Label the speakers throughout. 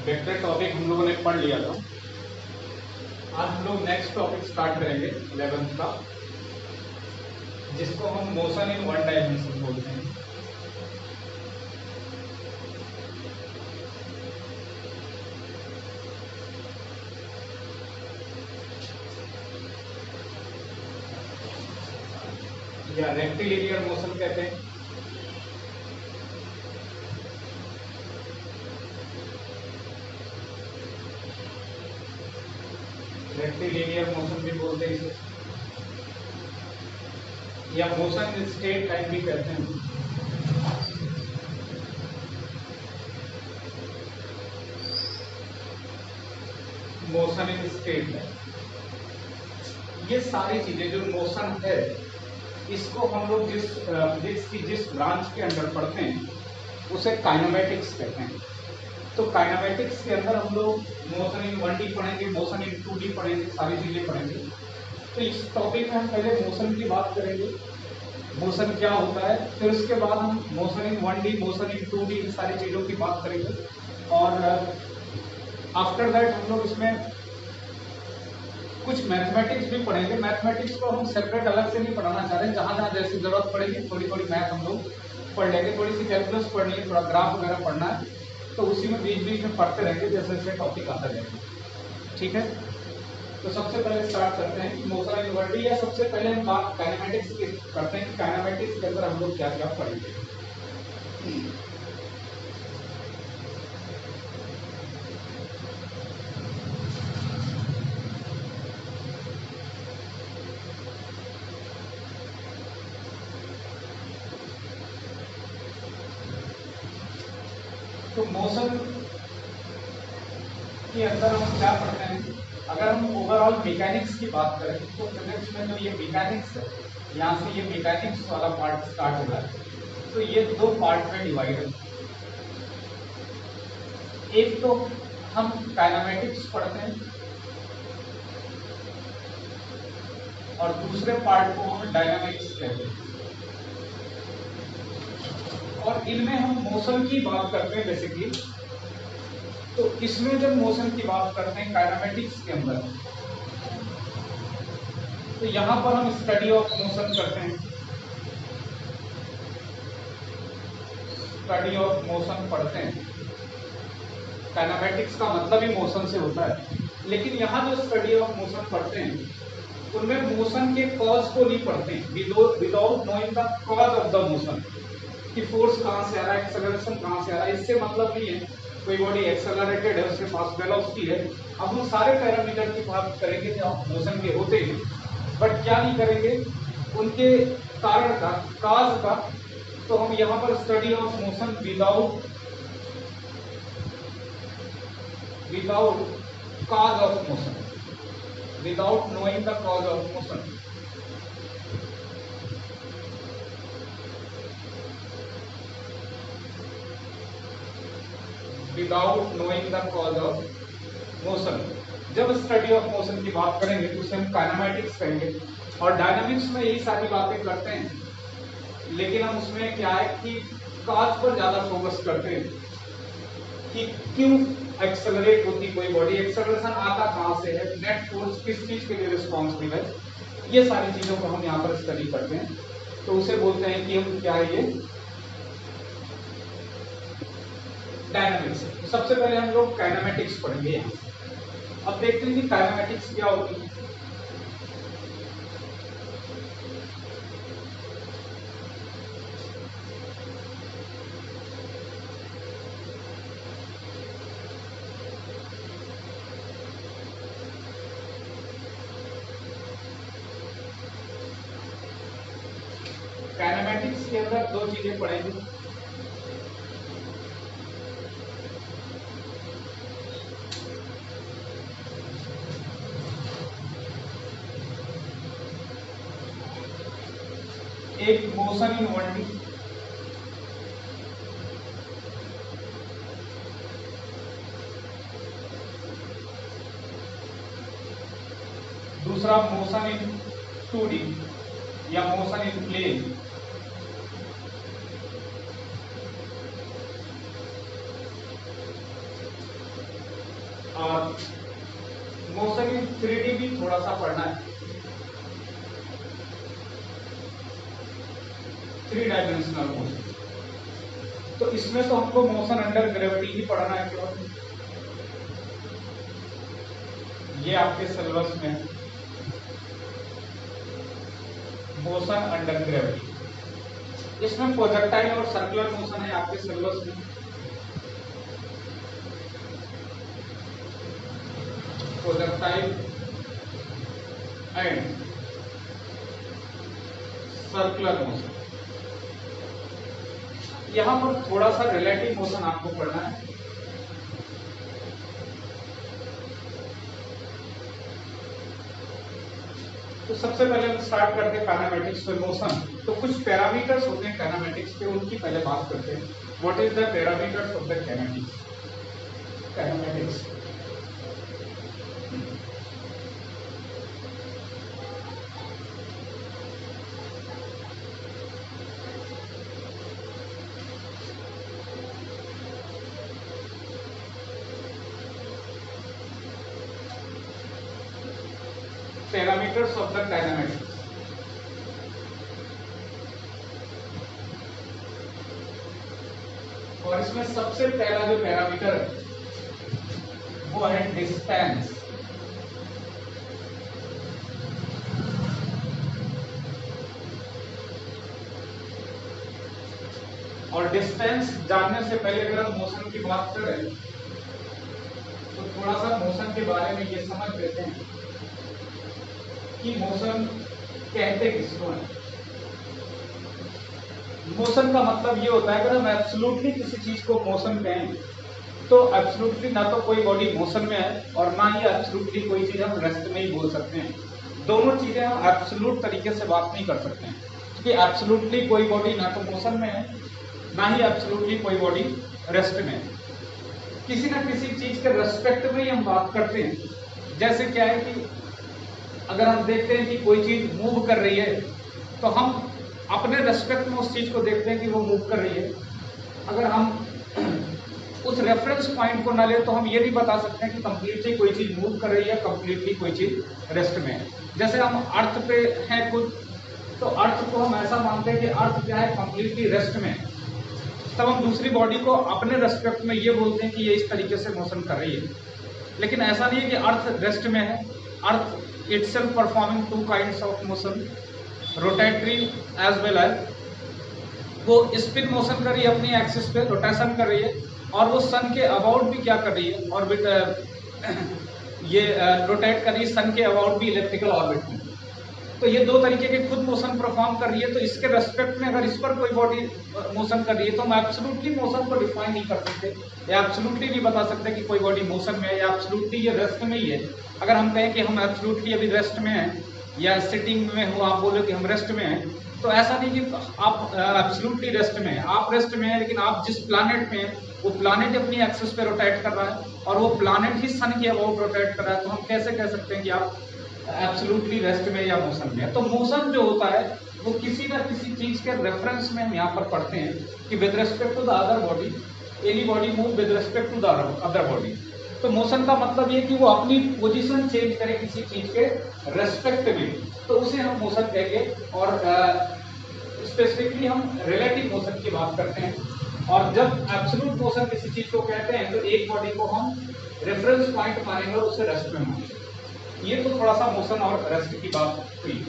Speaker 1: Vector topic हम लोगों ने पढ़ लिया था। आज हम लोग नेक्स्ट टॉपिक स्टार्ट करेंगे 11th का, जिसको हम मोशन इन वन डायमेंशन बोलते हैं। या रेक्टिलिनियर मोशन कहते हैं। रेक्टिलिनियर मोशन भी बोलते हैं इसे, या मोशन इन स्ट्रेट लाइन भी कहते हैं। मोशन इन स्ट्रेट लाइन, ये सारी चीजें जो मोशन है, इसको हम लोग जिस ब्रांच के अंदर पढ़ते हैं उसे काइनेमेटिक्स कहते हैं। तो काइनेमेटिक्स के अंदर हम लोग मोशन इन 1D पढ़ेंगे, मोशन इन 2D पढ़ेंगे, सारी चीजें पढ़ेंगे। तो इस टॉपिक में हम पहले मोशन की बात करेंगे, मोशन क्या होता है, फिर उसके बाद हम motion in 1D, motion in 2D, इन सारी चीजों की बात करेंगे। और आफ्टर दैट हम लोग इसमें कुछ मैथमेटिक्स भी पढ़ेंगे। मैथमेटिक्स को हम सेपरेट अलग से नहीं पढ़ाना चाह रहे हैं, जहां जहां जैसी जरूरत पड़ेगी थोड़ी थोड़ी मैथ हम लोग पढ़ लेंगे, थोड़ी सी कैलकुलस पढ़नी है, थोड़ा ग्राफ वगैरह पढ़ना है, तो उसी में बीच बीच में पढ़ते रहेंगे जैसे जैसे टॉपिक आता जाएगा। ठीक है, तो सबसे पहले स्टार्ट करते हैं कि मोशन इन 1D, या सबसे पहले हम बात काइनेमेटिक्स की करते हैं कि काइनेमेटिक्स के अंदर हम लोग क्या क्या पढ़ेंगे। तो मोशन के अंदर हम क्या पढ़ते हैं, अगर हम ओवरऑल मैकेनिक्स की बात करें तो फिजिक्स में जो ये मैकेनिक्स है, यहाँ से ये मैकेनिक्स वाला पार्ट स्टार्ट होगा, तो ये दो पार्ट में डिवाइड है। एक तो हम काइनेमेटिक्स पढ़ते हैं और दूसरे पार्ट को हम डायनामिक्स कहते हैं। और इनमें हम मोशन की बात करते हैं बेसिकली। तो इसमें जब मोशन की बात करते हैं काइनेमेटिक्स के अंदर, तो यहां पर हम स्टडी ऑफ मोशन करते हैं, स्टडी ऑफ मोशन पढ़ते हैं। काइनेमेटिक्स का मतलब ही मोशन से होता है, लेकिन यहाँ जो स्टडी ऑफ मोशन पढ़ते हैं उनमें मोशन के कॉज को नहीं पढ़ते, without knowing the cause of the motion, कि फोर्स कहाँ से आ रहा है, एक्सेलरेशन कहाँ से आ रहा है। इससे मतलब नहीं है कोई बॉडी एक्सेलरेटेड है, उसके पास वेलोसिटी है, अब हम सारे पैरामीटर की बात करेंगे जो मोशन के होते हैं, बट क्या नहीं करेंगे उनके कारण का, काज का। तो हम यहाँ पर study of motion without cause of motion, without knowing the cause of motion, without knowing the cause of motion। जब स्टडी ऑफ मोशन की बात करेंगे तो उसे हम काइनेमेटिक्स कहेंगे। और डायनामिक्स में यही सारी बातें करते हैं, लेकिन हम उसमें क्या है कि काज पर ज्यादा फोकस करते हैं कि क्यों एक्सेलरेट होती कोई बॉडी, एक्सेलरेशन आता कहां से है, नेट फोर्स किस चीज के लिए रिस्पॉन्सिबल है, ये सारी चीजों को हम यहाँ पर स्टडी करते हैं। तो उसे बोलते हैं कि हम क्या है, ये डायनामिक्स है। तो सबसे पहले हम लोग काइनेमेटिक्स पढ़ेंगे यहाँ। अब देखते हैं कि काइनेमेटिक्स क्या होती है। काइनेमेटिक्स के अंदर दो चीजें पढ़ेंगे, एक मोशन इन 1D, दूसरा मोशन इन 2D या मोशन इन प्लेन। थोड़ा सा पढ़ना है। 3 डायमेंशनल मोशन, तो इसमें तो हमको मोशन अंडर ग्रेविटी ही पढ़ना है केवल। ये आपके सिलेबस में है, मोशन अंडर ग्रेविटी। इसमें प्रोजेक्टाइल और सर्कुलर मोशन है आपके सिलेबस में। Projectile and circular motion. यहां पर थोड़ा सा रिलेटिव मोशन आपको पढ़ना है। तो सबसे पहले हम स्टार्ट करते हैं काइनेमेटिक्स में मोशन। तो कुछ पैरामीटर्स होते हैं काइनेमेटिक्स के, उनकी पहले बात करते हैं। What is the parameters of the kinematics. Parameters of the kinematics. और इसमें सबसे पहला जो पैरामीटर है वो है डिस्टेंस। और डिस्टेंस जानने से पहले अगर हम मोशन की बात करें तो थोड़ा सा मोशन के बारे में ये समझ लेते हैं कि मोशन कहते किसको है। मोशन का मतलब ये होता है अगर हम एब्सोल्युटली किसी चीज को मोशन कहें तो एब्सोल्युटली ना तो कोई बॉडी मोशन में है और ना ही एब्सोल्युटली कोई चीज हम रेस्ट में ही बोल सकते हैं। दोनों चीजें हम एब्सोल्यूट तरीके से बात नहीं कर सकते हैं, क्योंकि एब्सोल्युटली कोई बॉडी ना तो मोशन में है ना ही एब्सोल्युटली कोई बॉडी रेस्ट में है। किसी ना किसी चीज के रेस्पेक्ट में ही हम बात करते हैं। जैसे क्या है कि अगर हम देखते हैं कि कोई चीज मूव कर रही है तो हम अपने रेस्पेक्ट में उस चीज को देखते हैं कि वो मूव कर रही है। अगर हम उस रेफरेंस पॉइंट को ना ले तो हम ये नहीं बता सकते हैं कि कंप्लीटली कोई चीज मूव कर रही है, कंप्लीटली कोई चीज रेस्ट में है। जैसे हम अर्थ पे हैं कुछ, तो अर्थ को हम ऐसा मानते हैं कि अर्थ क्या है, कंप्लीटली रेस्ट में है। तब हम दूसरी बॉडी को अपने रेस्पेक्ट में ये बोलते हैं कि ये इस तरीके से मोशन कर रही है। लेकिन ऐसा नहीं है कि अर्थ रेस्ट में है। Earth itself performing 2 kinds of motion, rotatory as well as वो स्पिन मोशन कर रही है अपनी एक्सिस पे, रोटेशन कर रही है, और वो सन के अबाउट भी क्या कर रही है, ऑर्बिट ये रोटेट कर रही है सन के अबाउट भी इलेक्ट्रिकल ऑर्बिट में। तो ये दो तरीके के खुद मोशन परफॉर्म कर रही है। तो इसके रेस्पेक्ट में अगर इस पर कोई बॉडी मोशन कर रही है तो हम एब्सोल्युटली मोशन को डिफाइन नहीं कर सकते या एब्सोल्युटली नहीं बता सकते कि कोई बॉडी मोशन में है या एब्सोल्युटली ये रेस्ट में ही है। अगर हम कहें कि हम एब्सोल्युटली अभी रेस्ट में हैं या सिटिंग में हो, आप बोलो कि हम रेस्ट में हैं, तो ऐसा नहीं कि आप एब्सोल्युटली रेस्ट में हैं। आप रेस्ट में हैं लेकिन आप जिस प्लैनेट में हैं वो प्लैनेट अपनी एक्सिस पे रोटेट कर रहा है और वो प्लैनेट ही सन के अबाउट रोटेट कर रहा है। तो हम कैसे कह सकते हैं कि आप एब्सोल्युटली रेस्ट में या मोशन में है। तो मोशन जो होता है वो किसी ना किसी चीज के रेफरेंस में हम यहाँ पर पढ़ते हैं कि with respect to the other body, any body move with respect to the other body. तो मोशन का मतलब ये कि वो अपनी पोजीशन चेंज करे किसी चीज के रेस्पेक्ट में, तो उसे हम मोशन कहेंगे। और स्पेसिफिकली हम रिलेटिव मोशन की बात करते हैं। और जब एब्सोल्यूट मोशन किसी चीज को कहते हैं तो एक बॉडी को हम रेफरेंस पॉइंट मानेंगे और उसे रेस्ट में मानेंगे। ये तो थोड़ा सा मोशन और रेस्ट की बात हुई।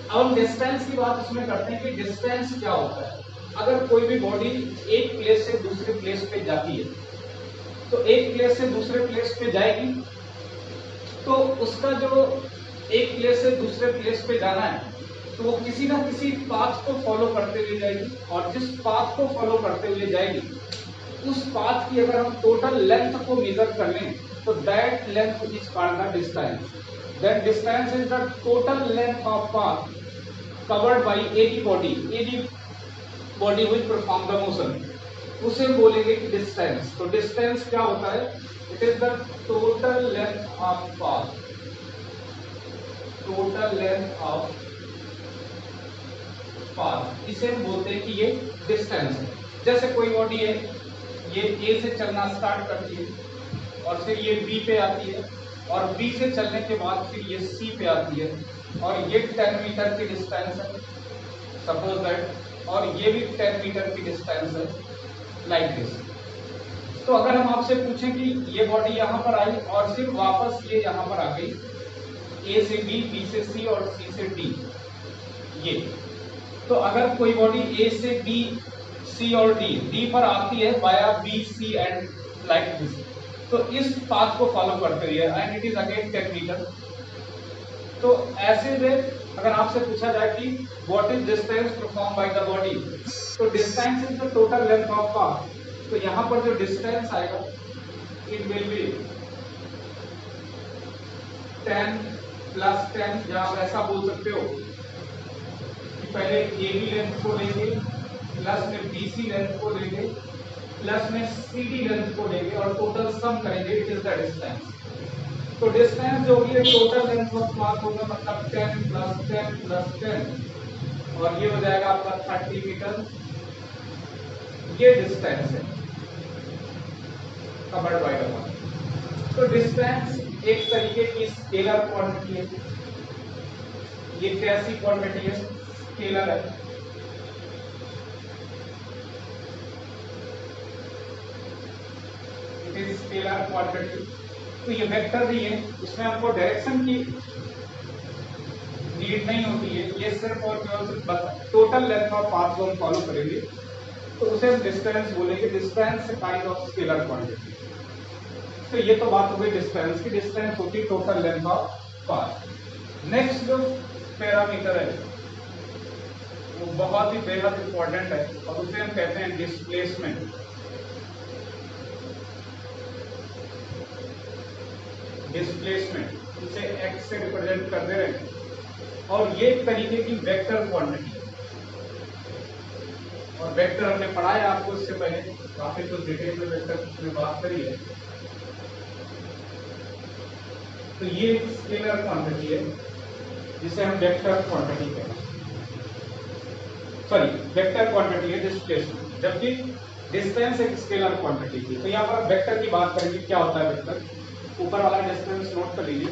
Speaker 1: अब हम डिस्टेंस की बात इसमें करते हैं कि डिस्टेंस क्या होता है। अगर कोई भी बॉडी एक प्लेस से दूसरे प्लेस पे जाती है तो एक प्लेस से दूसरे प्लेस पे जाएगी तो उसका जो एक प्लेस से दूसरे प्लेस पे जाना है तो वो किसी ना किसी पाथ को फॉलो करते हुए जाएगी, और जिस पाथ को फॉलो करते हुए जाएगी उस पाथ की अगर हम टोटल लेंथ को मेजर कर लें तो that length is called the distance. That distance is the total length of path covered by any body which perform the motion, उसे बोलेंगे कि डिस्टेंस। तो डिस्टेंस क्या होता है, it is the total length of path, total length of path, इसे हम बोलते हैं कि ये डिस्टेंस है। जैसे कोई बॉडी है, ये ए से चलना स्टार्ट करती है और फिर ये बी पे आती है और B से चलने के बाद फिर ये C पे आती है और ये 10 मीटर की डिस्टेंस है सपोज दैट, और ये भी 10 मीटर की डिस्टेंस है लाइक दिस। तो अगर हम आपसे पूछें कि ये बॉडी यहाँ पर आई और फिर वापस ये यहाँ पर आ गई, A से B, B से C और C से D, ये तो अगर कोई बॉडी A से B, C और D पर आती है via B, C and like this, तो इस पाथ को फॉलो करते हुए and it is again 10 metre. तो ऐसे में अगर आपसे पूछा जाए कि what is distance perform by the body, तो distance is the total length of path. तो यहाँ पर जो डिस्टेंस आएगा इट विल बी 10 प्लस 10, या आप ऐसा बोल सकते हो कि पहले AB लेंथ को लेंगे, प्लस में BC लेंथ को लेंगे, प्लस में CD लेंथ को लेंगे और टोटल सम करेंगे, इट इज द डिस्टेंस। तो डिस्टेंस जो भी है टोटल लेंथ ऑफ पाथ होगा, मतलब 10 प्लस 10 प्लस 10, और ये हो जाएगा आपका 30 मीटर। ये डिस्टेंस है कवर्ड बाय द पाथ। तो डिस्टेंस एक तरीके की स्केलर क्वांटिटी है। ये कैसी क्वांटिटी है? स्केलर है। It is scalar quantity. तो ये वेक्टर नहीं है, इसमें आपको डायरेक्शन की नीड नहीं होती है, ये सिर्फ और केवल बस टोटल लेंथ ऑफ पाथ को हम फॉलो करेंगे, तो उसे हम डिस्टेंस बोलेंगे। Distance kind of scalar quantity. तो ये तो बात हो गई डिस्टेंस की। डिस्टेंस होती है total length of path. Next जो पैरामीटर है वो बहुत ही बेहद इंपॉर्टेंट है और उसे हम कहते हैं डिस्प्लेसमेंट। डिस्प्लेसमेंट इसे x से रिप्रेजेंट कर दे रहे हैं और ये एक तरीके की वेक्टर क्वांटिटी है। और वेक्टर हमने पढ़ाया आपको इससे पहले, काफी कुछ डिटेल में वेक्टर में बात करी है। तो ये एक स्केलर क्वांटिटी है जिसे हम वेक्टर क्वांटिटी कहते हैं, सॉरी वेक्टर क्वांटिटी है डिस्प्लेसमेंट, जबकि डिस्टेंस एक स्केलर क्वांटिटी थी। तो यहाँ पर वेक्टर की बात करेंगे, क्या होता है वेक्टर। ऊपर वाला डिस्टेंस नोट कर लीजिए।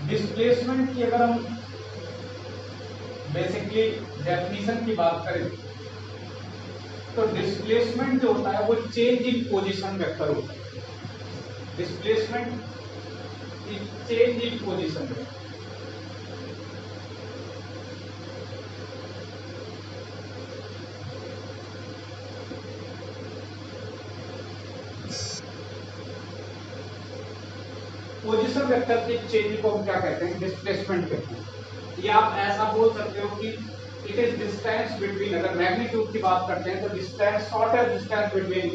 Speaker 1: डिस्प्लेसमेंट की अगर हम बेसिकली डेफिनेशन की बात करें तो डिस्प्लेसमेंट जो होता है वो चेंज इन पोजीशन वेक्टर होता है। Displacement is change in position vector. Position vector के चेंज को हम क्या कहते हैं? डिस्प्लेसमेंट कहते हैं। या आप ऐसा बोल सकते हो कि इट इज डिस्टेंस बिटवीन, अगर मैग्नीट्यूड की बात करते हैं तो distance, shortest distance between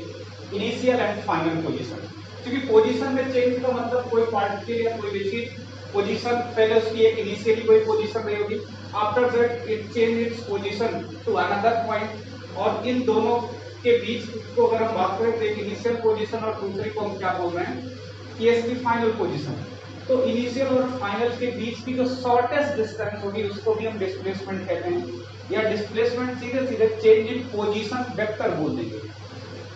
Speaker 1: initial and final position. क्योंकि पोजीशन में चेंज का मतलब कोई पार्टिकल या कोई विशेष पोजीशन, पहले उसकी एक इनिशियली कोई पोजीशन रही होगी, after that it change its position to another point, और इन दोनों के बीच को अगर हम बात करें तो एक इनिशियल पोजीशन और दूसरे को हम क्या बोल रहे हैं कि इसकी फाइनल पोजीशन। तो इनिशियल और फाइनल के बीच की जो शॉर्टेस्ट डिस्टेंस होगी उसको भी हम डिस्प्लेसमेंट कहते हैं, या डिस्प्लेसमेंट सीधे सीधे चेंज इन पोजीशन वेक्टर बोल देंगे।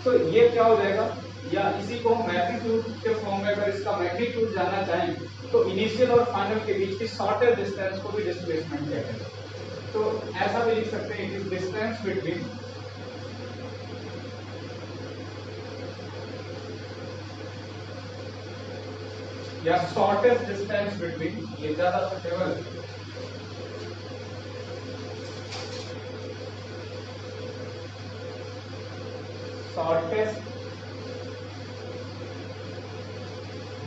Speaker 1: तो ये क्या हो जाएगा, या इसी को हम मैग्नीट्यूड के फॉर्म में अगर इसका मैग्नीट्यूड जानना चाहें तो इनिशियल और फाइनल के बीच की शॉर्टेस्ट डिस्टेंस को भी डिस्प्लेसमेंट कहते हैं। तो ऐसा भी लिख सकते हैं कि डिस्टेंस बिटवीन या शॉर्टेस्ट डिस्टेंस बिटवीन, ये ज्यादा सुटेबल है, shortest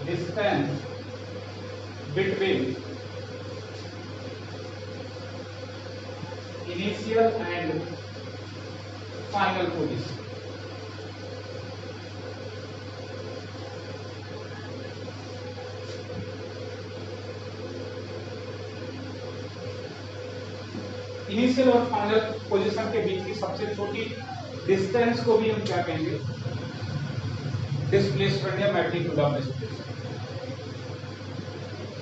Speaker 1: distance between initial and final position. Initial और फाइनल पोजीशन के बीच की सबसे छोटी डिस्टेंस को भी हम क्या कहेंगे, डिस्प्लेसमेंट या मैग्नीट्यूड ऑफ डिस्प्लेसमेंट।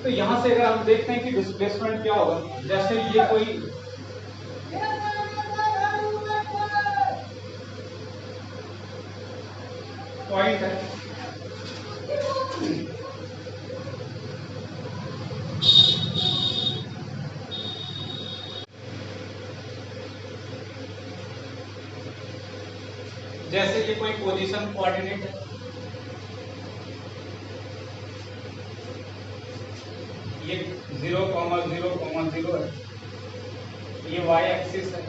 Speaker 1: तो यहां से अगर हम देखते हैं कि डिस्प्लेसमेंट क्या होगा, जैसे ये कोई पॉइंट है, जैसे ये कोई पोजीशन कोऑर्डिनेट है, ये 0,0,0 है, ये y एक्सिस है,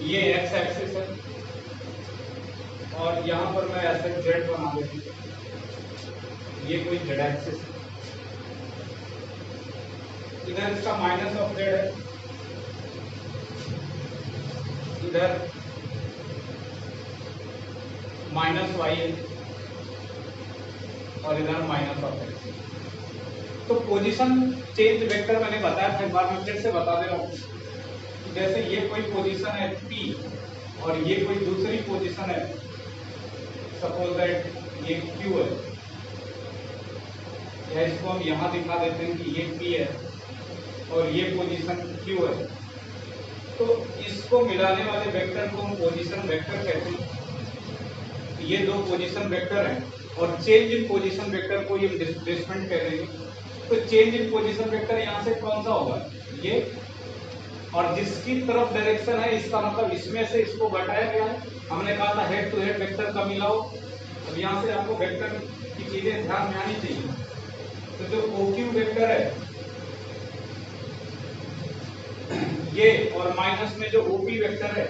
Speaker 1: ये x एक्सिस है, और यहां पर मैं ऐसे z बना देती हूँ, ये कोई z एक्सिस है, इधर इसका माइनस ऑफ z है, इधर माइनस y है, और इधर माइनस ऑफ x। तो पोजीशन चेंज वेक्टर मैंने बताया था, एक बार मैं फिर से बता दे रहा हूँ। जैसे ये कोई पोजीशन है P और ये कोई दूसरी पोजीशन है, सपोज दैट ये Q है, या इसको हम यहाँ दिखा देते हैं कि ये P है और ये पोजीशन Q है। तो इसको मिलाने वाले वेक्टर को हम पोजीशन वेक्टर कहते हैं। ये दो पोजीशन वेक्टर हैं और चेंज इन पोजीशन वेक्टर को ये डिस्प्लेसमेंट कह देंगे। तो चेंज इन पोजीशन वेक्टर यहाँ से कौन सा होगा, ये, और जिसकी तरफ डायरेक्शन है इसका मतलब इसमें से इसको घटाया गया है। हमने कहा था हेड टू हेड वेक्टर का मिलाओ। अब यहाँ से आपको वेक्टर की चीजें ध्यान में आनी चाहिए। तो जो OQ वेक्टर है ये, और माइनस में जो OP वेक्टर है,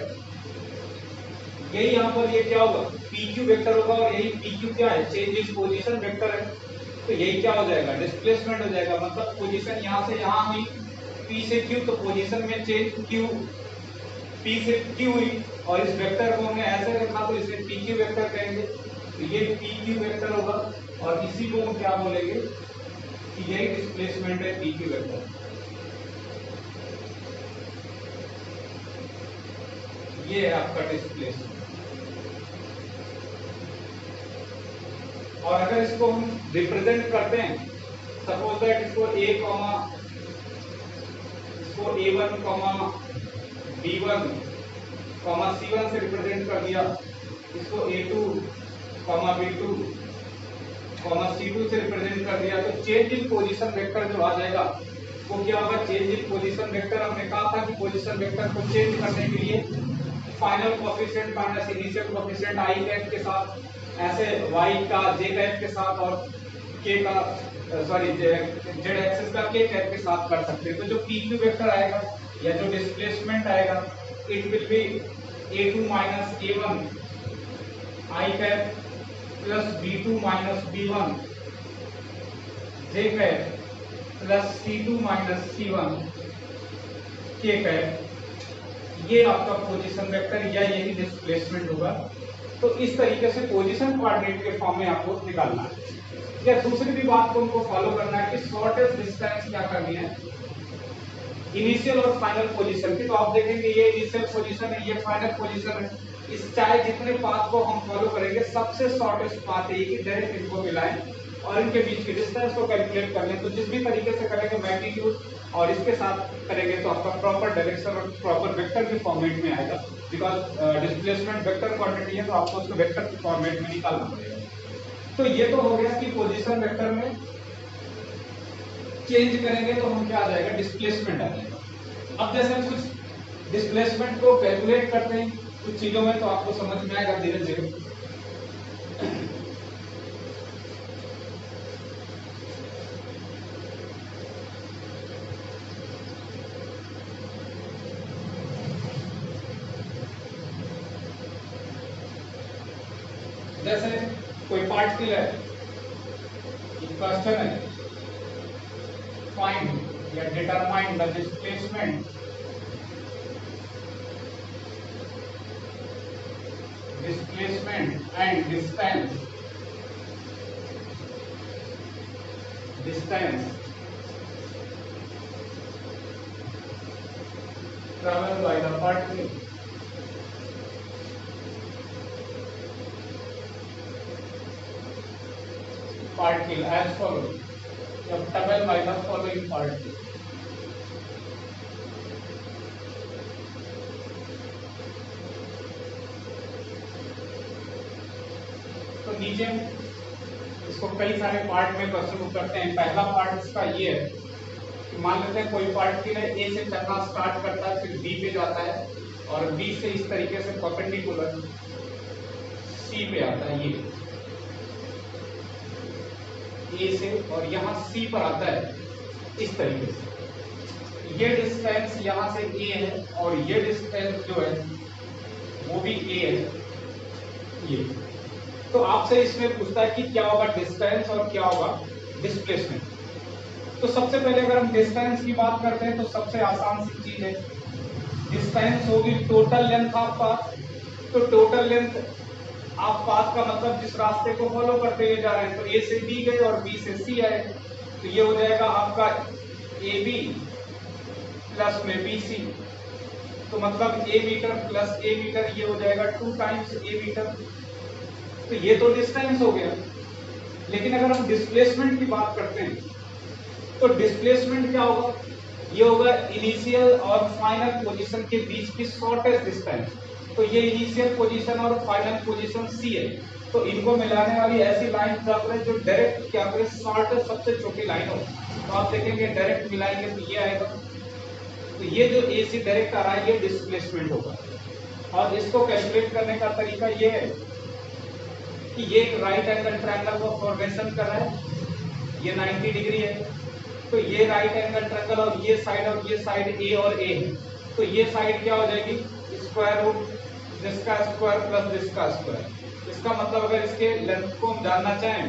Speaker 1: यही यहाँ पर ये क्या होगा, PQ वेक्टर होगा, और यही PQ क्या है, चेंज इन पोजीशन वेक्टर है। तो यही क्या हो जाएगा, डिस्प्लेसमेंट हो जाएगा। मतलब पोजीशन यहाँ से यहाँ हुई P से Q, तो पोजीशन में चेंज Q P से Q हुई, और इस वेक्टर को हमने ऐसे रखा तो इसे PQ वेक्टर कहेंगे। तो ये PQ वेक्टर होगा, और इसी को हम क्या बोलेंगे कि यही डिस्प्लेसमेंट है PQ वेक्टर। ये है आपका डिस्प्लेसमेंट। और अगर इसको हम रिप्रेजेंट करते हैं, सपोज दैट इसको A1, B1, C1 से रिप्रेजेंट कर दिया, इसको A2, B2, C2 से रिप्रेजेंट कर दिया, तो चेंज इन पोजीशन वेक्टर जो आ जाएगा वो क्या होगा, चेंज इन पोजीशन वेक्टर। हमने कहा था कि पोजीशन वेक्टर को चेंज करने के लिए final coefficient minus initial coefficient I cap के साथ, ऐसे y का j कैप के साथ, और k का z एक्सिस का k कैप के साथ कर सकते हैं। तो जो PQ वेक्टर आएगा या जो डिस्प्लेसमेंट आएगा, it will be A2 minus A1 I cap plus B2 minus B1 j cap plus C2 minus C1 k cap. ये आपका पोजीशन वेक्टर या यही डिस्प्लेसमेंट होगा। तो इस तरीके से पोजीशन कोऑर्डिनेट के फॉर्म में आपको निकालना है। या दूसरी भी बात को उनको फॉलो करना है कि शॉर्टेस्ट डिस्टेंस क्या करनी है, इनिशियल और फाइनल पोजीशन की। तो आप देखेंगे ये इनिशियल पोजीशन है, ये फाइनल पोजीशन है। इस चाहे जितने पाथ को हम फॉलो करेंगे, सबसे शॉर्टेस्ट पाथ है कि डायरेक्ट इनको मिलाएं और इनके बीच की डिस्टेंस को कैलकुलेट कर लें। तो जिस भी तरीके से करेंगे मैग्नीट्यूड और इसके साथ करेंगे तो आपका प्रॉपर डायरेक्शन और प्रॉपर वेक्टर के फॉर्मेट में आएगा। बिकॉज डिस्प्लेसमेंट वेक्टर क्वांटिटी है, तो आपको उसको वेक्टर के फॉर्मेट में निकालना पड़ेगा। तो ये तो हो गया कि पोजीशन वेक्टर में चेंज करेंगे तो हम क्या आ जाएगा, डिस्प्लेसमेंट आ जाएगा। अब जैसे हम कुछ डिस्प्लेसमेंट को कैलकुलेट करते हैं कुछ चीजों में, तो आपको समझ में आएगा धीरे धीरे। जैसे कोई पार्टिकल है, क्वेश्चन है, फाइंड या determine the displacement and distance travel by the particle as follows. Travel by the following particle. तो नीचे इसको कई सारे पार्ट में क्वेश्चन को करते हैं। पहला पार्ट इसका ये है कि मान लेते हैं कोई पार्टिकल है, ए से चलना स्टार्ट करता है, फिर बी पे जाता है और बी से इस तरीके से परपेंडिकुलर सी पे आता है, ये ए से, और यहाँ सी पर आता है इस तरीके से। ये डिस्टेंस यहाँ से ए है और ये डिस्टेंस जो है वो भी ए है, ये। तो आपसे इसमें पूछता है कि क्या होगा डिस्टेंस और क्या होगा डिस्प्लेसमेंट। तो सबसे पहले अगर हम डिस्टेंस की बात करते हैं तो सबसे आसान सी चीज है, डिस्टेंस होगी टोटल लेंथ ऑफ पाथ। तो टोटल लेंथ ऑफ पाथ का मतलब जिस रास्ते को फॉलो करते हुए जा रहे हैं, तो ए से बी गए और बी से सी आए, तो ये हो जाएगा आपका ए बी प्लस में बी सी। तो मतलब ए मीटर प्लस ए मीटर, ये हो जाएगा 2 टाइम्स ए मीटर। तो ये तो डिस्टेंस हो गया। लेकिन अगर हम डिस्प्लेसमेंट की बात करते हैं तो डिस्प्लेसमेंट क्या होगा, ये होगा इनिशियल और फाइनल पोजीशन के बीच की शॉर्टेस्ट डिस्टेंस। तो ये इनिशियल पोजीशन और फाइनल पोजीशन सी है, तो इनको मिलाने वाली ऐसी लाइन क्या करें जो डायरेक्ट क्या करें शॉर्टेस्ट सबसे छोटी लाइन हो। तो आप देखेंगे डायरेक्ट मिलाएंगे तो ये आएगा, तो ये जो ए सी डायरेक्ट आ रहा है ये डिस्प्लेसमेंट होगा। और इसको कैलकुलेट करने का तरीका ये है कि ये एक राइट एंगल ट्रायंगल को फॉर्मेशन कर रहा है, ये 90 डिग्री है, तो ये राइट एंगल ट्रायंगल और ये साइड ए और ए है, तो ये साइड क्या हो जाएगी स्क्वायर रूट जिसका स्क्वायर प्लस जिसका स्क्वायर। इसका मतलब अगर इसके लेंथ को हम जानना चाहें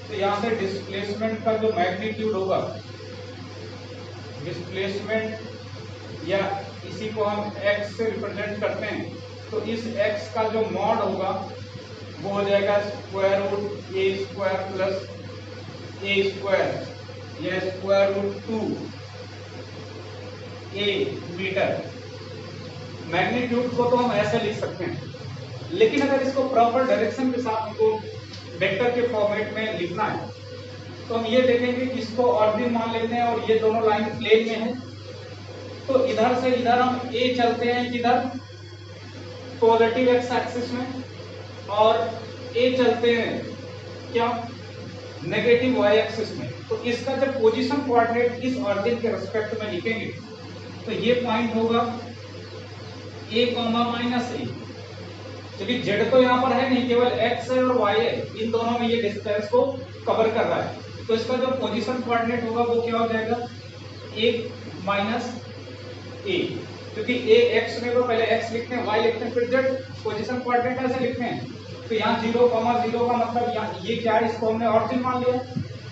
Speaker 1: तो यहाँ से डिस्प्लेसमेंट का जो मैग्नीट्यूड होगा, डिस्प्लेसमेंट या इसी को हम x से रिप्रेजेंट करते हैं, तो इस x का जो मॉड होगा वो हो जाएगा स्क्वायर रूट ए स्क्वायर प्लस ए स्क्वायर या स्क्वायर रूट 2 ए मीटर। मैग्नीट्यूड को तो हम ऐसे लिख सकते हैं, लेकिन अगर इसको प्रॉपर डायरेक्शन के साथ हमको वेक्टर के फॉर्मेट में लिखना है तो हम ये देखेंगे कि इसको ऑर्डिनरी मान लेते हैं और ये दोनों लाइन प्लेन में है। तो इधर से इधर हम ए चलते हैं किधर पॉजिटिव एक्स एक्सिस में, और ए चलते हैं क्या नेगेटिव वाई एक्सिस में। तो इसका जब पोजीशन कोऑर्डिनेट इस ऑर्डिन के रिस्पेक्ट में लिखेंगे तो ये पॉइंट होगा a माइनस ए, क्योंकि z तो यहाँ पर है नहीं, केवल x है और y है, इन दोनों में ये डिस्टेंस को कवर कर रहा है। तो इसका जो पोजीशन कोऑर्डिनेट होगा वो क्या हो जाएगा a माइनस ए, क्योंकि a x में तो पहले x लिखते हैं, y लिखते हैं, फिर z पोजीशन कोऑर्डिनेट ऐसे लिखते हैं। तो यहाँ 0, 0 का मतलब यहाँ ये क्या है, इसको हमने ऑरिजिन मान लिया,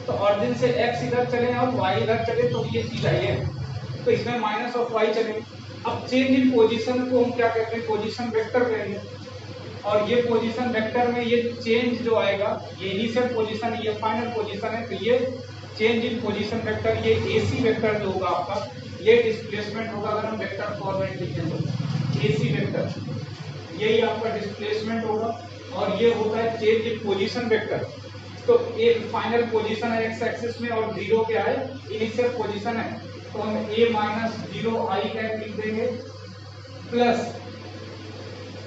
Speaker 1: तो ऑरिजिन से x इधर चले और y इधर चले, तो ये चीज आई है, तो इसमें माइनस ऑफ y चले। अब चेंज इन पोजीशन को हम क्या कहते हैं, पोजीशन वेक्टर कहेंगे, और ये पोजीशन वेक्टर में ये चेंज जो आएगा, ये इनिशियल पोजीशन है, ये फाइनल पोजीशन है, तो ये चेंज इन पोजीशन वेक्टर, ये एसी वेक्टर जो होगा आपका, ये डिस्प्लेसमेंट होगा। अगर हम वेक्टर फॉर्मेट लिखें तो एसी वेक्टर यही आपका डिस्प्लेसमेंट होगा, और ये होता है चेंज इन पोजीशन वेक्टर। तो एक फाइनल पोजीशन है एक्स एक्सिस में और 0 क्या है इनिशियल पोजीशन है, तो हम a माइनस 0 आई कैप लिख देंगे,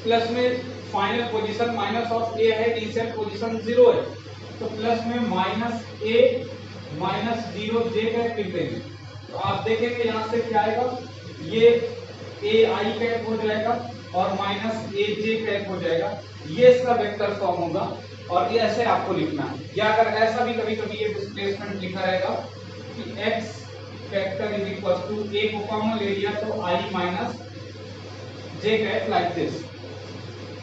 Speaker 1: प्लस में final position minus of a है, इनिशियल पोजीशन 0 है, तो प्लस में minus a minus 0 j cap लिख देंगे। तो आप देखेंगे यहाँ से क्या आएगा, ये a आई कैप हो जाएगा और माइनस a j कैप हो जाएगा, ये इसका वेक्टर फॉर्म होगा। और ये ऐसे आपको लिखना है, या अगर ऐसा भी कभी कभी ये डिस्प्लेसमेंट लिखा रहेगा कि x vector is equal to a को कॉमन ले लिया तो i minus j cap like this.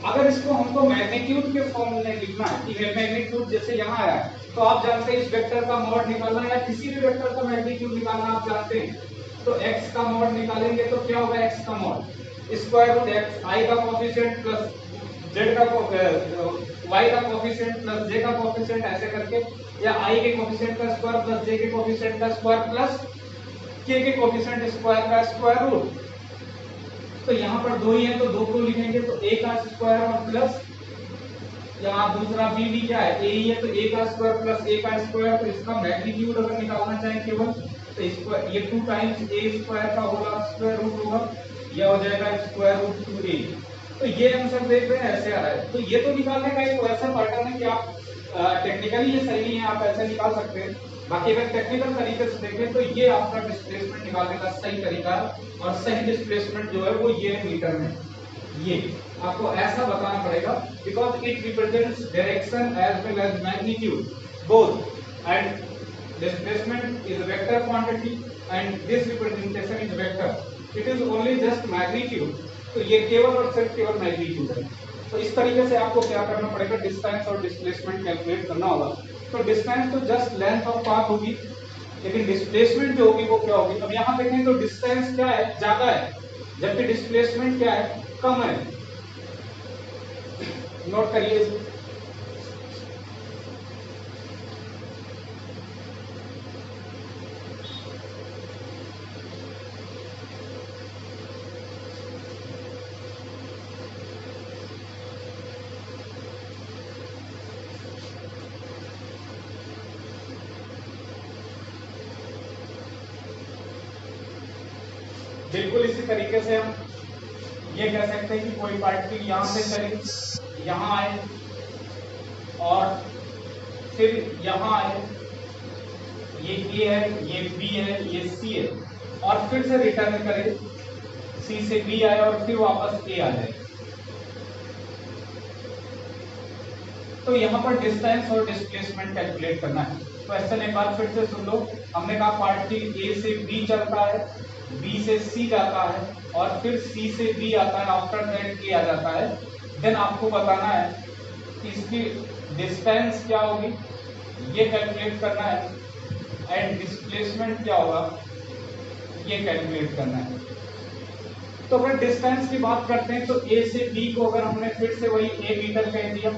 Speaker 1: अगर इसको हमको मैग्नीट्यूड के फॉर्म में लिखना है कि मैग्नीट्यूड जैसे यहाँ आया है, तो आप जानते हैं इस वेक्टर का मॉड निकालना है या किसी भी वेक्टर का मैग्नीट्यूड निकालना आप जानते हैं, तो x का मॉड निकालेंगे तो क्या होगा x का mod square root x i का कोएफिशिएंट प्लस z का y का कोएफिशिएंट प्लस j का कोएफिशिएंट ऐसे करके, या i के कोएफिशिएंट का स्क्वायर प्लस j के कोएफिशिएंट का स्क्वायर प्लस k के कोएफिशिएंट स्क्वायर का स्क्वायर रूट। तो यहाँ पर दो ही है तो दो को लिखेंगे तो a का स्क्वायर और प्लस यहाँ दूसरा b भी क्या है a ही है तो a का स्क्वायर प्लस a का स्क्वायर, तो इसका मैग्नीट्यूड अगर निकालना चाहें केवल तो स्क्वायर ये 2 टाइम्स a स्क्वायर का होगा स्क्वायर रूट होगा, यह हो जाएगा स्क्वायर रूट 2a। तो ये आंसर देख रहे हैं ऐसे आ रहा है। तो ये तो निकालने का एक वैसा पैटर्न है कि आप टेक्निकली ये सही नहीं है, आप ऐसे निकाल सकते हैं। बाकी अगर टेक्निकल तरीके से देखें तो ये आपका डिस्प्लेसमेंट निकालने का सही तरीका है, और सही डिस्प्लेसमेंट जो है वो ये मीटर में, ये आपको ऐसा बताना पड़ेगा because it represents direction as well as magnitude both, and displacement is vector quantity and this representation is vector, it is only just magnitude। तो ये केवल और सिर्फ केवल मैग्नीट्यूड है। तो इस तरीके से आपको क्या करना पड़ेगा, डिस्टेंस और डिस्प्लेसमेंट कैलकुलेट करना होगा। तो डिस्टेंस तो जस्ट लेंथ ऑफ पाथ होगी, लेकिन डिस्प्लेसमेंट जो होगी वो क्या होगी। अब यहाँ देखें तो डिस्टेंस क्या है, ज्यादा है, जबकि डिस्प्लेसमेंट क्या है, कम है। नोट करिए इसको। बिल्कुल इसी तरीके से हम ये कह सकते हैं कि कोई पार्टिकल यहां से चले, यहां आए और फिर यहां आए, ये ए है, ये बी है, ये सी है, और फिर से रिटर्न करे, सी से बी आए और फिर वापस ए आ जाए। तो यहाँ पर डिस्टेंस और डिस्प्लेसमेंट कैलकुलेट करना है। क्वेश्चन एक बार फिर से सुन लो। हमने कहा पार्टिकल ए से बी चलता है, बी से सी जाता है और फिर सी से बी आता है, आफ्टर दैट ए आ जाता है। देन आपको बताना है कि इसकी डिस्टेंस क्या होगी, ये कैलकुलेट करना है, एंड डिस्प्लेसमेंट क्या होगा ये कैलकुलेट करना है। तो अगर डिस्टेंस की बात करते हैं तो ए से बी को अगर हमने फिर से वही ए मीटर कह दिया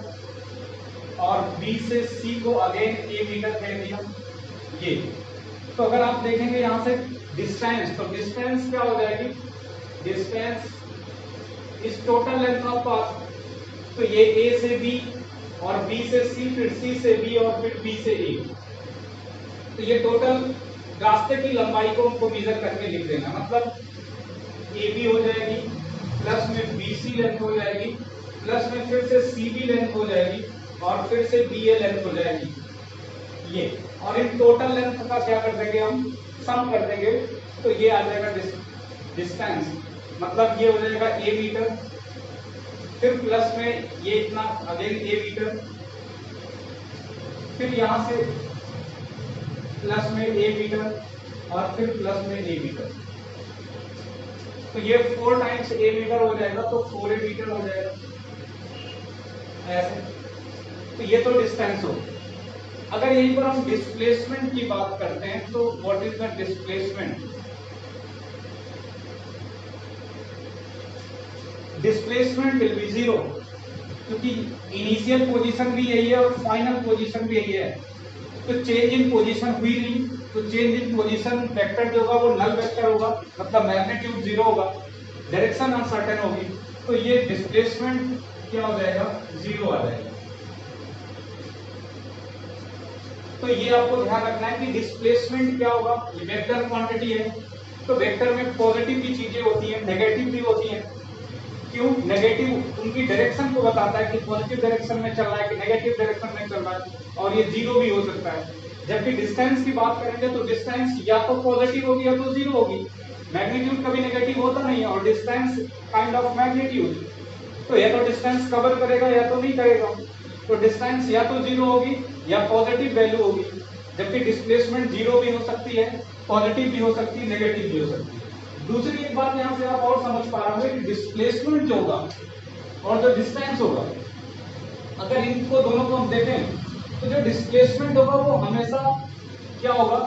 Speaker 1: और बी से सी को अगेन ए मीटर कह दिया ये, तो अगर आप देखेंगे यहां से डिस्टेंस, तो डिस्टेंस क्या हो जाएगी, डिस्टेंस इस टोटल लेंथ ऑफ पाथ। तो ये ए से बी और बी से सी, फिर सी से बी और फिर बी से ए, तो ये टोटल रास्ते की लंबाई को हमको मेजर करके लिख देना। मतलब ए बी हो जाएगी, प्लस में बी सी लेंथ हो जाएगी, प्लस में फिर से सी बी लेंथ हो जाएगी और फिर से बी ए लेंथ हो जाएगी ये, और इन टोटल लेंथ का क्या कर देंगे हम, सम कर देंगे। तो ये आ जाएगा डिस्टेंस, मतलब ये हो जाएगा ए मीटर, फिर प्लस में ये इतना अगेन ए मीटर, फिर यहां से प्लस में ए मीटर और फिर प्लस में ए मीटर। तो ये 4 टाइम्स ए मीटर हो जाएगा, तो 4 ए मीटर हो जाएगा ऐसे। तो ये तो डिस्टेंस हो। अगर यहीं पर हम डिस्प्लेसमेंट की बात करते हैं तो what is the displacement, displacement will be 0, क्योंकि इनिशियल पोजीशन भी यही है और फाइनल पोजीशन भी यही है। तो चेंज इन पोजीशन हुई नहीं, तो चेंज इन पोजीशन वेक्टर जो होगा वो नल वेक्टर होगा, मतलब मैग्नीट्यूड 0 होगा, डायरेक्शन अनसर्टेन होगी। तो ये डिस्प्लेसमेंट क्या हो जाएगा, 0 आ जाएगा। तो ये आपको ध्यान रखना है कि डिस्प्लेसमेंट क्या होगा, ये वेक्टर क्वांटिटी है। तो वेक्टर में पॉजिटिव भी चीजें होती हैं, नेगेटिव भी होती हैं। क्यों, नेगेटिव उनकी डायरेक्शन को बताता है कि पॉजिटिव डायरेक्शन में चल रहा है कि नेगेटिव डायरेक्शन में चल रहा है, और ये 0 भी हो सकता है। जबकि डिस्टेंस की बात करेंगे तो डिस्टेंस या तो पॉजिटिव होगी या तो 0 होगी, मैग्नीट्यूड कभी नेगेटिव होता नहीं है, और डिस्टेंस काइंड ऑफ मैग्नीट्यूड, तो या तो डिस्टेंस कवर करेगा या तो नहीं करेगा। तो डिस्टेंस या तो 0 होगी या पॉजिटिव वैल्यू होगी, जबकि डिस्प्लेसमेंट 0 भी हो सकती है, पॉजिटिव भी हो सकती है, नेगेटिव भी हो सकती है। दूसरी एक बात यहाँ से आप और समझ पा रहे होंगे कि डिस्प्लेसमेंट जो होगा और जो डिस्टेंस होगा, अगर इनको दोनों को हम देखें तो जो डिस्प्लेसमेंट होगा वो हमेशा क्या होगा,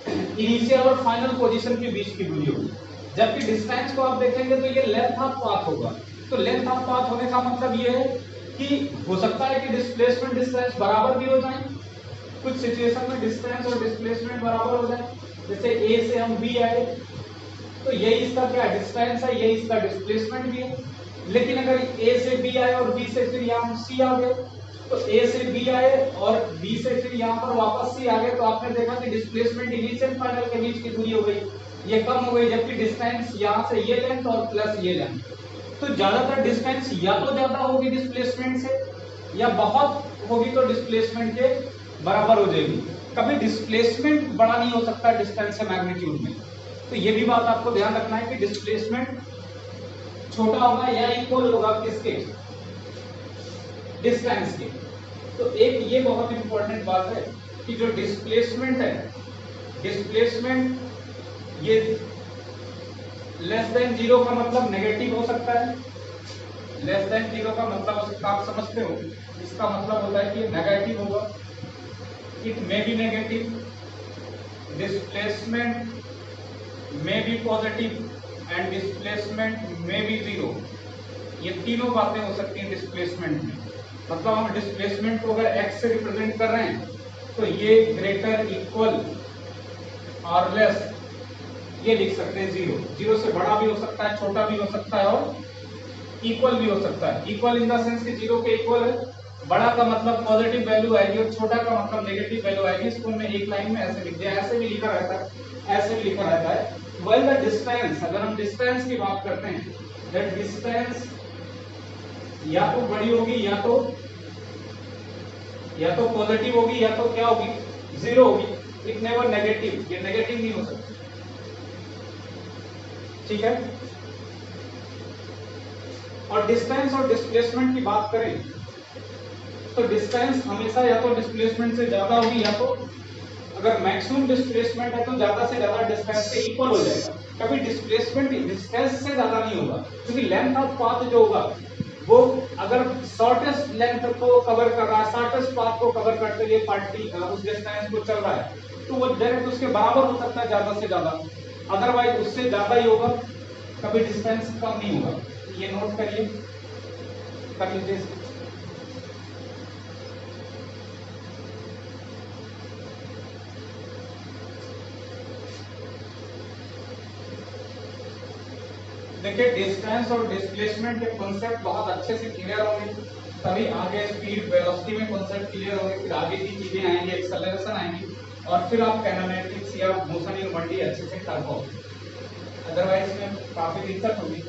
Speaker 1: इनिशियल और फाइनल पोजीशन के बीच की दूरी होगी। जबकि डिस्टेंस को आप देखेंगे तो ये लेंथ ऑफ पाथ होगा। तो लेंथ ऑफ पाथ होने का मतलब ये है कि हो सकता है कि डिस्प्लेसमेंट डिस्टेंस बराबर भी हो जाए, कुछ सिचुएशन में डिस्टेंस और डिस्प्लेसमेंट बराबर हो जाए। जैसे ए से हम बी आए तो यही इसका क्या डिस्टेंस है, यही इसका डिस्प्लेसमेंट भी है। लेकिन अगर ए से बी आए और बी से फिर यहाँ सी आ गए, तो ए से बी आए और बी से फिर यहाँ पर वापस सी आ गए, तो आपने देखा कि डिस्प्लेसमेंट इनिशियल फाइनल के बीच की दूरी हो गई, ये कम हो गई, जबकि डिस्टेंस यहाँ से ये लेंथ और प्लस ये लेंथ, तो ज्यादातर डिस्टेंस या तो ज्यादा होगी डिस्प्लेसमेंट से, या बहुत होगी तो डिस्प्लेसमेंट के बराबर हो जाएगी। कभी डिस्प्लेसमेंट बड़ा नहीं हो सकता डिस्टेंस से मैग्नीट्यूड में। तो ये भी बात आपको ध्यान रखना है कि डिस्प्लेसमेंट छोटा होगा या इक्वल होगा किसके, डिस्टेंस के। तो एक ये बहुत इंपॉर्टेंट बात है कि जो डिस्प्लेसमेंट है, डिस्प्लेसमेंट ये लेस देन जीरो का मतलब नेगेटिव हो सकता है, लेस देन जीरो का मतलब आप समझते हो, इसका मतलब होता है कि नेगेटिव होगा, it may be negative, displacement may be positive and displacement may be zero. ये तीनों बातें हो सकती हैं डिस्प्लेसमेंट में। मतलब हम डिस्प्लेसमेंट को अगर x से रिप्रेजेंट कर रहे हैं तो ये ग्रेटर, इक्वल और लेस ये लिख सकते हैं जीरो। जीरो से बड़ा भी हो सकता है, छोटा भी हो सकता है और इक्वल भी हो सकता है। इक्वल इन द सेंस कि जीरो के इक्वल है, बड़ा का मतलब पॉजिटिव वैल्यू आएगी और छोटा का मतलब नेगेटिव वैल्यू आएगी। इसको हमने एक लाइन में ऐसे लिख दिया, ऐसे भी लिखा रहता है, ऐसे भी लिखा रहता है। वेल द डिस्टेंस, अगर हम डिस्टेंस की बात करते हैं, दैट डिस्टेंस या तो बड़ी होगी या तो पॉजिटिव होगी या तो क्या होगी, जीरो होगी। इट नेवर नेगेटिव, ये नेगेटिव नहीं हो सकती, ठीक है। और डिस्टेंस और डिस्प्लेसमेंट की बात करें तो डिस्टेंस हमेशा या तो डिस्प्लेसमेंट से ज्यादा होगी, या तो अगर मैक्सिमम डिस्प्लेसमेंट है तो ज्यादा से ज्यादा डिस्टेंस से इक्वल हो जाएगा। कभी डिस्प्लेसमेंट डिस्टेंस से ज्यादा नहीं होगा, क्योंकि लेंथ ऑफ पाथ जो होगा वो अगर शॉर्टेस्ट लेंथ को कवर कर रहा है, शॉर्टेस्ट पाथ को कवर करते हुए पार्टी उस डिस्टेंस को चल रहा है, तो वो डायरेक्ट उसके बराबर हो सकता है ज्यादा से ज्यादा, अदरवाइज उससे ज्यादा ही होगा, कभी डिस्टेंस कम नहीं होगा। ये नोट करिए, कर लीजिए। देखिए डिस्टेंस और डिस्प्लेसमेंट के कॉन्सेप्ट बहुत अच्छे से क्लियर होंगे, तभी आगे स्पीड वेलोसिटी में कॉन्सेप्ट क्लियर होंगे, फिर आगे की चीजें आएंगी, एक्सेलरेशन आएंगी, और फिर आप काइनेमेटिक्स या मोशन इन 1D अच्छे से कर पाओगे। अदरवाइज में काफी दिक्कत होगी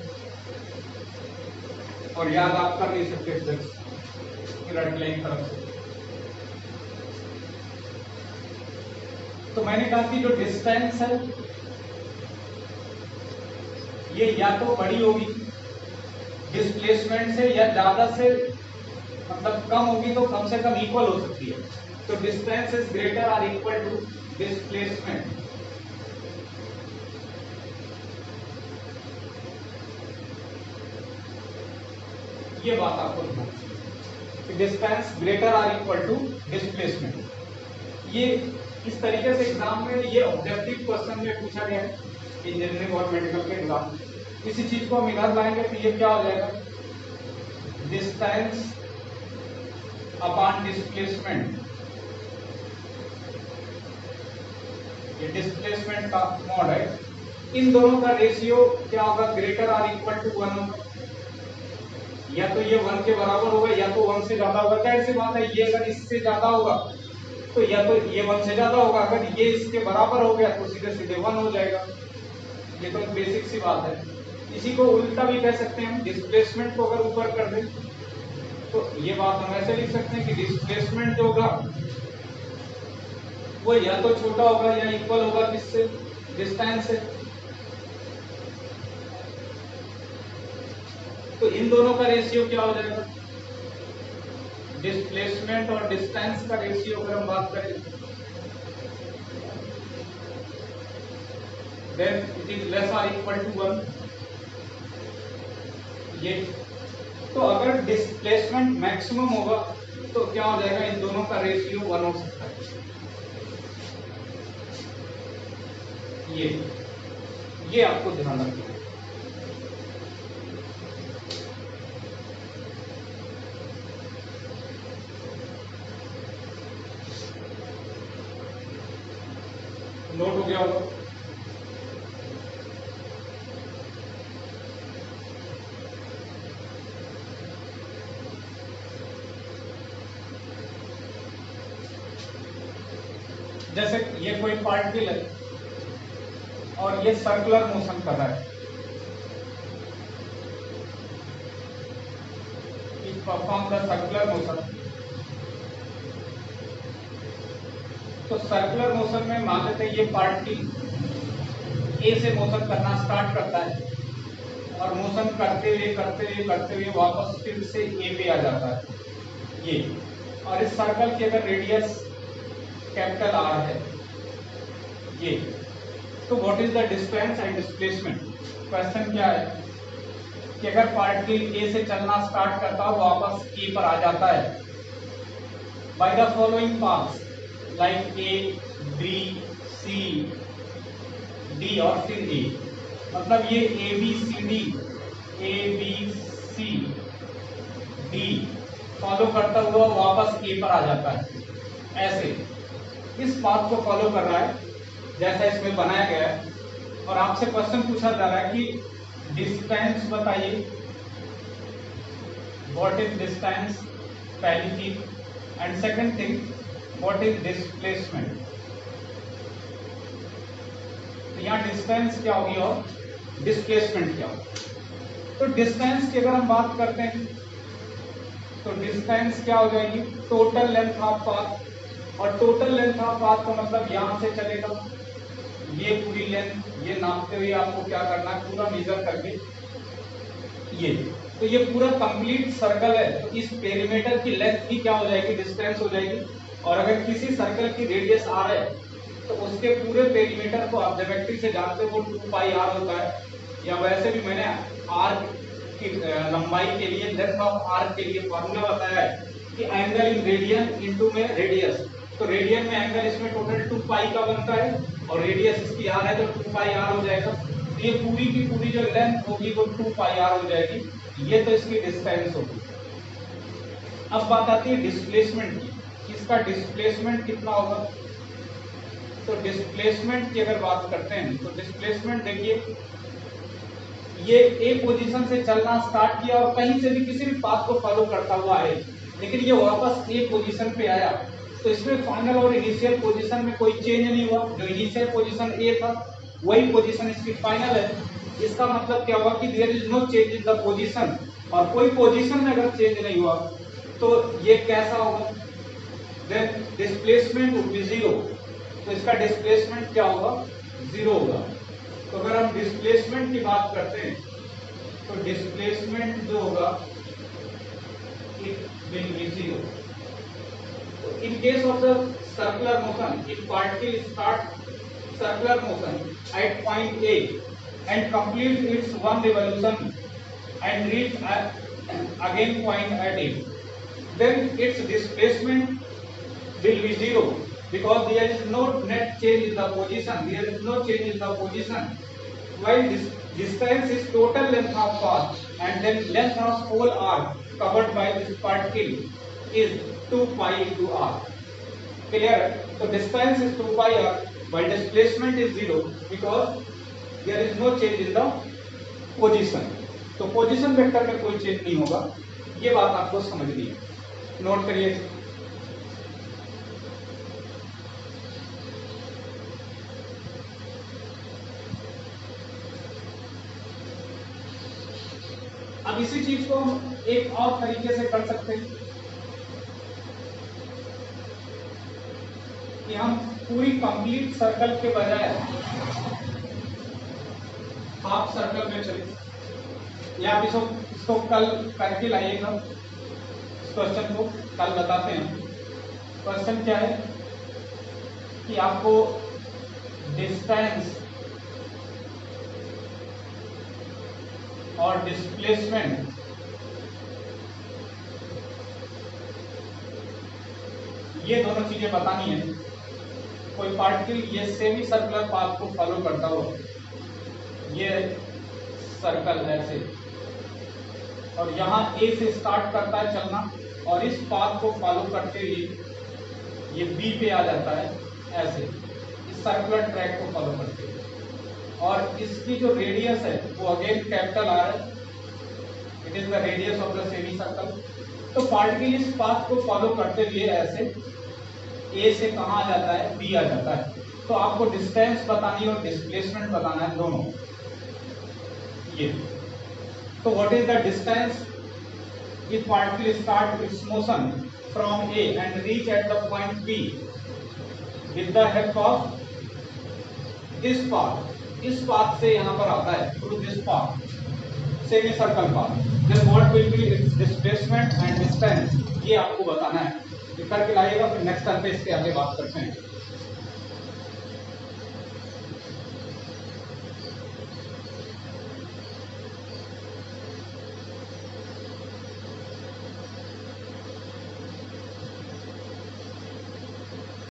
Speaker 1: और याद आप कर नहीं सकते फिजिक्स लाइन तरफ से। तो मैंने कहा कि जो डिस्टेंस है ये या तो बड़ी होगी डिस्प्लेसमेंट से, या ज्यादा से मतलब कम होगी तो कम से कम इक्वल हो सकती है। तो डिस्टेंस इज ग्रेटर और इक्वल टू डिस्प्लेसमेंट। ये बात आपको ध्यान रखनी, डिस्टेंस ग्रेटर और इक्वल टू डिस्प्लेसमेंट। ये इस तरीके से एग्जाम में ये ऑब्जेक्टिव क्वेश्चन में पूछा गया है इंजीनियरिंग और मेडिकल के एग्जाम में। इसी चीज को हम इधर लाएंगे तो ये क्या हो जाएगा, डिस्टेंस अपॉन डिस्प्लेसमेंट, ये डिस्प्लेसमेंट का मॉड है। इन दोनों का रेशियो क्या होगा, ग्रेटर और इक्वल टू 1 होगा, या तो ये 1 के बराबर होगा या तो 1 से ज्यादा होगा। जाहिर सी बात है ये अगर इससे ज्यादा होगा तो या तो ये 1 से ज्यादा होगा, अगर ये इसके बराबर हो गया तो सीधे सीधे 1 हो जाएगा। ये तो बेसिक सी बात है। इसी को उल्टा भी कह सकते हैं, डिस्प्लेसमेंट को अगर ऊपर कर दें तो ये बात हम ऐसे लिख सकते हैं कि डिस्प्लेसमेंट जो होगा वो या तो छोटा होगा या इक्वल होगा किससे, डिस्टेंस से। तो इन दोनों का रेशियो क्या हो जाएगा, डिस्प्लेसमेंट और डिस्टेंस का रेशियो अगर हम बात करें then it is less or equal to 1। ये तो अगर डिस्प्लेसमेंट मैक्सिमम होगा तो क्या हो जाएगा, इन दोनों का रेशियो 1 हो सकता है। ये आपको ध्यान रखना है। नोट हो गया होगा। जैसे ये कोई पार्टिकल है और ये सर्कुलर मोशन कर रहा है, परफॉर्म द सर्कुलर मोशन। तो सर्कुलर मोशन में मान लेते हैं ये पार्टिकल ए से मोशन करना स्टार्ट करता है और मोशन करते हुए वापस फिर से ए पे आ जाता है ये। और इस सर्कल की अगर रेडियस कैपिटल आर है ये, तो what is the distance and displacement. Question क्या है कि अगर पार्टिकल ए से चलना स्टार्ट करता है वापस ए पर आ जाता है by the following paths like A B C D और फिर ए, मतलब ये A B C D follow करता हुआ वापस ए पर आ जाता है। ऐसे इस पाथ को फॉलो कर रहा है जैसा इसमें बनाया गया है। और आपसे क्वेश्चन पूछा जा रहा है कि डिस्टेंस बताइए, व्हाट इज डिस्टेंस, पहली चीज, and second thing what is displacement. तो यहाँ डिस्टेंस क्या होगी और डिस्प्लेसमेंट क्या होगी। तो डिस्टेंस की अगर हम बात करते हैं तो डिस्टेंस क्या हो जाएगी, टोटल लेंथ ऑफ पाथ। और टोटल लेंथ ऑफ पाथ का मतलब यहां से चलेगा ये पूरी लेंथ, ये नापते हुए आपको क्या करना है, पूरा मेजर करके ये, तो ये पूरा कंप्लीट सर्कल है, तो इस पेरीमीटर की लेंथ भी क्या हो जाएगी, डिस्टेंस हो जाएगी। और अगर किसी सर्कल की रेडियस आर है तो उसके पूरे पेरीमीटर को आप ज्योमेट्री से जानते हो 2 पाई आर होता है, या वैसे भी मैंने आर की लंबाई के लिए, लेंथ ऑफ आर के लिए फॉर्मूला बताया है कि एंगल इन रेडियन इनटू में रेडियस। तो रेडियन में एंगल इसमें टोटल 2 पाई का बनता है और रेडियस इसकी आर है तो 2 पाई आर हो जाएगा। तो ये पूरी की पूरी जो लेंथ होगी वो 2 पाई आर हो जाएगी। ये तो इसकी डिस्टेंस होगी। अब बात आती है डिस्प्लेसमेंट की, इसका डिस्प्लेसमेंट कितना होगा। तो डिस्प्लेसमेंट की अगर बात करते हैं तो डिस्प्लेसमेंट देखिए, ये ए पोजीशन से चलना स्टार्ट किया और कहीं से भी किसी भी पाथ को फॉलो करता हुआ है, लेकिन ये वापस ए पोजीशन पे आया, तो इसमें फाइनल और इनिशियल पोजीशन में कोई चेंज नहीं हुआ। जो इनिशियल पोजीशन ए था वही पोजीशन इसकी फाइनल है। इसका मतलब क्या हुआ कि there is no change in the position, और कोई पोजीशन में अगर चेंज नहीं हुआ तो ये कैसा होगा, देन डिस्प्लेसमेंट वुड बी 0। तो इसका डिस्प्लेसमेंट क्या होगा, 0 होगा। तो अगर हम डिस्प्लेसमेंट की बात करते हैं तो डिस्प्लेसमेंट जो होगा इट विल बी 0। तो in case of the circular motion, if particle start circular motion at point A and complete its one revolution and reach again point at A, then its displacement will be 0 because there is no net change in the position. There is no change in the position. While this distance is total length of path, and then length of whole arc covered by this particle is 2 pi into r. Clear? So distance is 2 pi r. While displacement is 0 because there is no change in the position. तो position vector में कोई change नहीं होगा, ये बात आपको समझनी है, नोट करिए। अब इसी चीज को हम एक और तरीके से कर सकते हैं कि हम पूरी कंप्लीट सर्कल के बजाय हाफ सर्कल में चले, या आप इसको कल करके लाइएगा, इस क्वेश्चन को कल बताते हैं। क्वेश्चन क्या है कि आपको डिस्टेंस और डिस्प्लेसमेंट ये दोनों चीजें बतानी है। कोई पार्टिकल ये सेमी सर्कुलर पाथ को फॉलो करता हो, ये सर्कल ऐसे, और यहाँ ए से स्टार्ट करता है चलना और इस पाथ को फॉलो करते हुए ये बी पे आ जाता है ऐसे, इस सर्कुलर ट्रैक को फॉलो करते हुए, और इसकी जो रेडियस है वो अगेन कैपिटल आर है, it is the radius of the semi circle. तो पार्टिकल इस पाथ को फॉलो करते हुए ऐसे ए से कहाँ आ जाता है, बी आ जाता है। तो आपको डिस्टेंस बतानी और डिस्प्लेसमेंट बताना है दोनों। ये तो what is the distance if particle start its motion from A and reach at the point B with the help of this path, इस path से यहाँ पर आता है through this path, semicircle path, then what will be its displacement and distance, ये आपको बताना है। ये करके लाइएगा, फिर नेक्स्ट टर्म पे इसके आगे बात करते हैं।